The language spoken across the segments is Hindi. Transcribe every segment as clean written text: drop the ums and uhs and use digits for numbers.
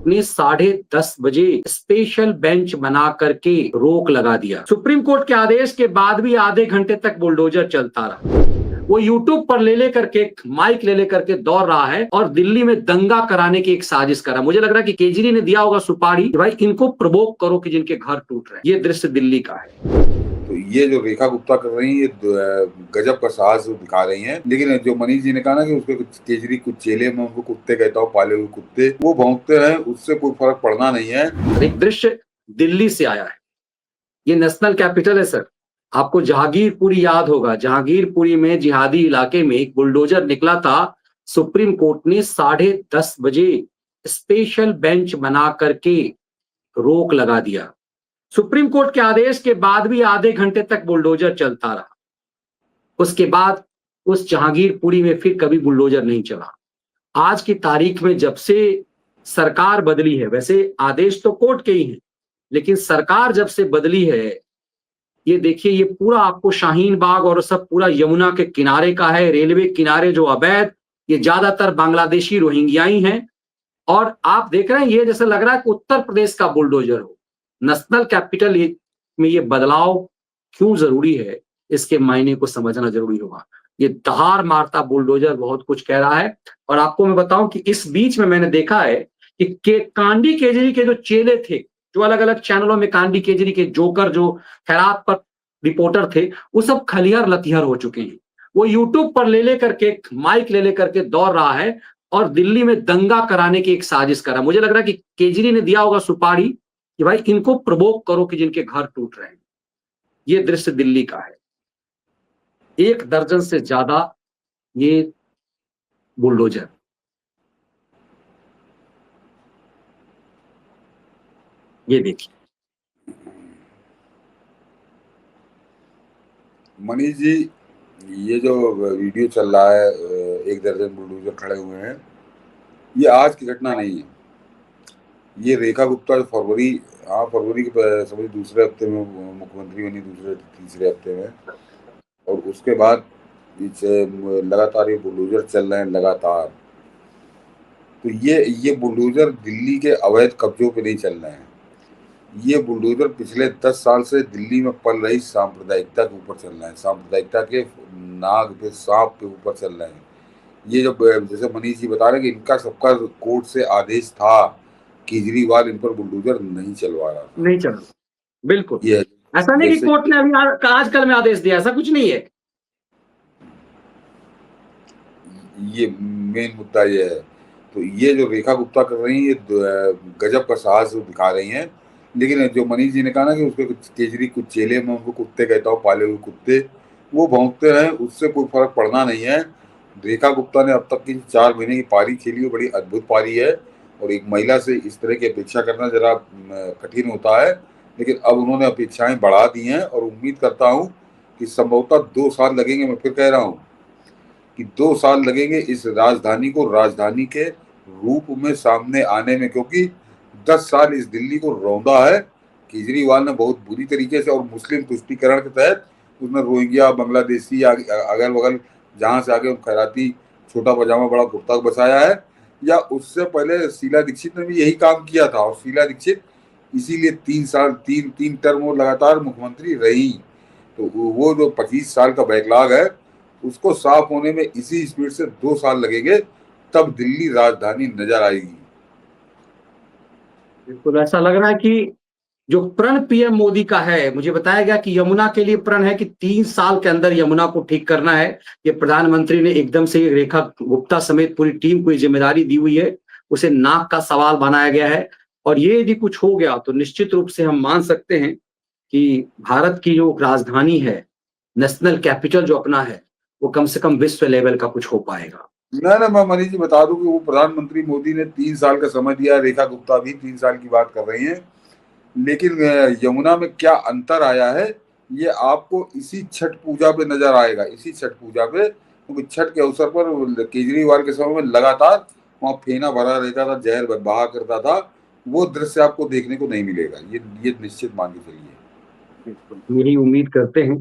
ने 10:30 बजे स्पेशल बेंच बना करके रोक लगा दिया। सुप्रीम कोर्ट के आदेश के बाद भी आधे घंटे तक बुलडोजर चलता रहा। वो यूट्यूब पर ले करके माइक ले करके दौड़ रहा है और दिल्ली में दंगा कराने की एक साजिश कर रहा है। मुझे लग रहा है कि केजरी ने दिया होगा सुपारी कि भाई इनको प्रवोक करो कि जिनके घर टूट रहे हैं। ये दृश्य दिल्ली का है। तो ये जो रेखा गुप्ता कर रही है ये गजब का साहस दिखा रही हैं। लेकिन जो मनीष जी ने कहा ना कि उसके केजरी कुछ चेले में उनको कुत्ते कहता हूँ, पाले हुए कुत्ते, वो भौंकते रहे, उससे कोई फर्क पड़ना नहीं है। एक दृश्य दिल्ली से आया है। ये नेशनल कैपिटल है सर। आपको जहांगीरपुरी याद होगा। जहांगीरपुरी में जिहादी इलाके में एक बुलडोजर निकला था। सुप्रीम कोर्ट ने 10:30 बजे स्पेशल बेंच बना करके रोक लगा दिया। सुप्रीम कोर्ट के आदेश के बाद भी आधे घंटे तक बुलडोजर चलता रहा। उसके बाद उस जहांगीरपुरी में फिर कभी बुलडोजर नहीं चला। आज की तारीख में जब से सरकार बदली है, वैसे आदेश तो कोर्ट के ही हैं, लेकिन सरकार जब से बदली है, ये देखिए ये पूरा आपको शाहीन बाग और सब पूरा यमुना के किनारे का है। रेलवे किनारे जो अवैध, ये ज्यादातर बांग्लादेशी रोहिंग्याई हैं। और आप देख रहे हैं ये जैसे लग रहा है कि उत्तर प्रदेश का बुलडोजर हो। नेशनल कैपिटल में ये बदलाव क्यों जरूरी है, इसके मायने को समझना जरूरी होगा। ये दहाड़ मारता बुलडोजर बहुत कुछ कह रहा है। और आपको मैं बताऊं कि इस बीच में मैंने देखा है कि कांडी केजरी के जो चेले थे, जो अलग अलग चैनलों में कांडी केजरी के जोकर जो खैरात पर रिपोर्टर थे, वो सब खलिहर लतिहर हो चुके हैं। वो यूट्यूब पर ले करके माइक ले करके दौड़ रहा है और दिल्ली में दंगा कराने की एक साजिश कर रहा है। मुझे लग रहा है कि केजरी ने दिया होगा सुपारी कि भाई इनको प्रवोक करो कि जिनके घर टूट रहे हैं। ये दृश्य दिल्ली का है। 1 दर्जन से ज्यादा ये बुलडोजर। ये देखिए मनीष जी, ये जो वीडियो चल रहा है, 1 दर्जन बुलडोजर खड़े हुए हैं, ये आज की घटना नहीं है। ये रेखा गुप्ता जो फरवरी के समझ दूसरे हफ्ते में मुख्यमंत्री बनी, दूसरे तीसरे हफ्ते में, और उसके बाद लगातार ये बुलडोजर चल रहे हैं लगातार। तो ये बुलडोजर दिल्ली के अवैध कब्जों पे नहीं चल रहे हैं। ये बुलडोजर पिछले 10 साल से दिल्ली में पल रही सांप्रदायिकता के ऊपर चल रहे हैं। सांप्रदायिकता के नाग पे सांप के ऊपर चल रहे हैं। ये जो जैसे मनीष जी बता रहे हैं कि इनका सबका कोर्ट से आदेश था, केजरीवाल इन पर बुलडोजर नहीं चलवा रहा था। नहीं चल बिल्कुल। ये ऐसा नहीं कि कोर्ट ने अभी आजकल में आदेश दिया, ऐसा कुछ नहीं है। ये मेन मुद्दा ये है। तो ये जो रेखा गुप्ता कर रही है ये गजब का साहस दिखा रही हैं। लेकिन जो मनीष जी ने कहा ना कि उसके केजरी कुछ चेले में उनको कुत्ते कहता हूँ, पाले हुए कुत्ते, वो भौंकते रहे, उससे कोई फर्क पड़ना नहीं है। रेखा गुप्ता ने अब तक की 4 महीने की पारी खेली है, बड़ी अद्भुत पारी है। और एक महिला से इस तरह की अपेक्षा करना जरा कठिन होता है, लेकिन अब उन्होंने अपेक्षाएं बढ़ा दी हैं और उम्मीद करता हूँ कि संभवतः 2 साल लगेंगे। मैं फिर कह रहा हूँ कि 2 साल लगेंगे इस राजधानी को राजधानी के रूप में सामने आने में, क्योंकि 10 साल इस दिल्ली को रौंदा है केजरीवाल ने बहुत बुरी तरीके से। और मुस्लिम तुष्टीकरण के तहत उसने रोहिंग्या, बांग्लादेशी, अगल बगल जहां से आगे खैराती, छोटा पजामा बड़ा कुर्ता बसाया है। या उससे पहले शीला दीक्षित ने भी यही काम किया था, और शीला दीक्षित इसीलिए 3 टर्म वो लगातार मुख्यमंत्री रही। तो वो जो 25 साल का बैकलॉग है उसको साफ होने में इसी स्पीड से 2 साल लगेंगे, तब दिल्ली राजधानी नजर आएगी। बिल्कुल ऐसा लग रहा है कि जो प्रण पीएम मोदी का है, मुझे बताया गया कि यमुना के लिए प्रण है कि 3 साल के अंदर यमुना को ठीक करना है। ये प्रधानमंत्री ने एकदम से रेखा गुप्ता समेत पूरी टीम को जिम्मेदारी दी हुई है। उसे नाक का सवाल बनाया गया है। और ये यदि कुछ हो गया तो निश्चित रूप से हम मान सकते हैं कि भारत की जो राजधानी है, नेशनल कैपिटल जो अपना है, वो कम से कम विश्व लेवल का कुछ हो पाएगा। ना मैं मनीष जी बता दूं कि वो प्रधानमंत्री मोदी ने 3 साल का समय दिया, रेखा गुप्ता भी 3 साल की बात कर रही हैं। लेकिन यमुना में क्या अंतर आया है ये आपको इसी छठ पूजा पे नजर आएगा, इसी छठ पूजा पे। क्योंकि छठ के अवसर पर केजरीवाल के समय में लगातार वहाँ फेना भरा रहता था, जहर बहा करता था। वो दृश्य आपको देखने को नहीं मिलेगा, ये निश्चित मान के चलिए। यही उम्मीद करते हैं।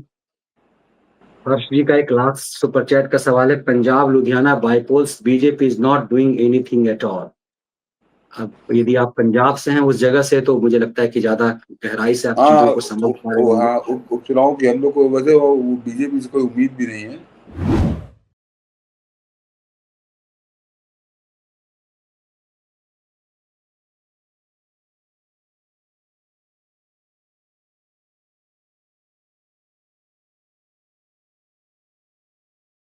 हर्ष जी का एक लास्ट सुपर चैट का सवाल है, Punjab Ludhiana bypolls BJP is not doing anything at all. अब यदि आप पंजाब से हैं उस जगह से, तो मुझे लगता है कि ज्यादा गहराई से आप हाँ चीजों को समझ पा रहे होंगे। हाँ उपचुनाव के हम लोग को वैसे वो बीजेपी से कोई उम्मीद भी नहीं है।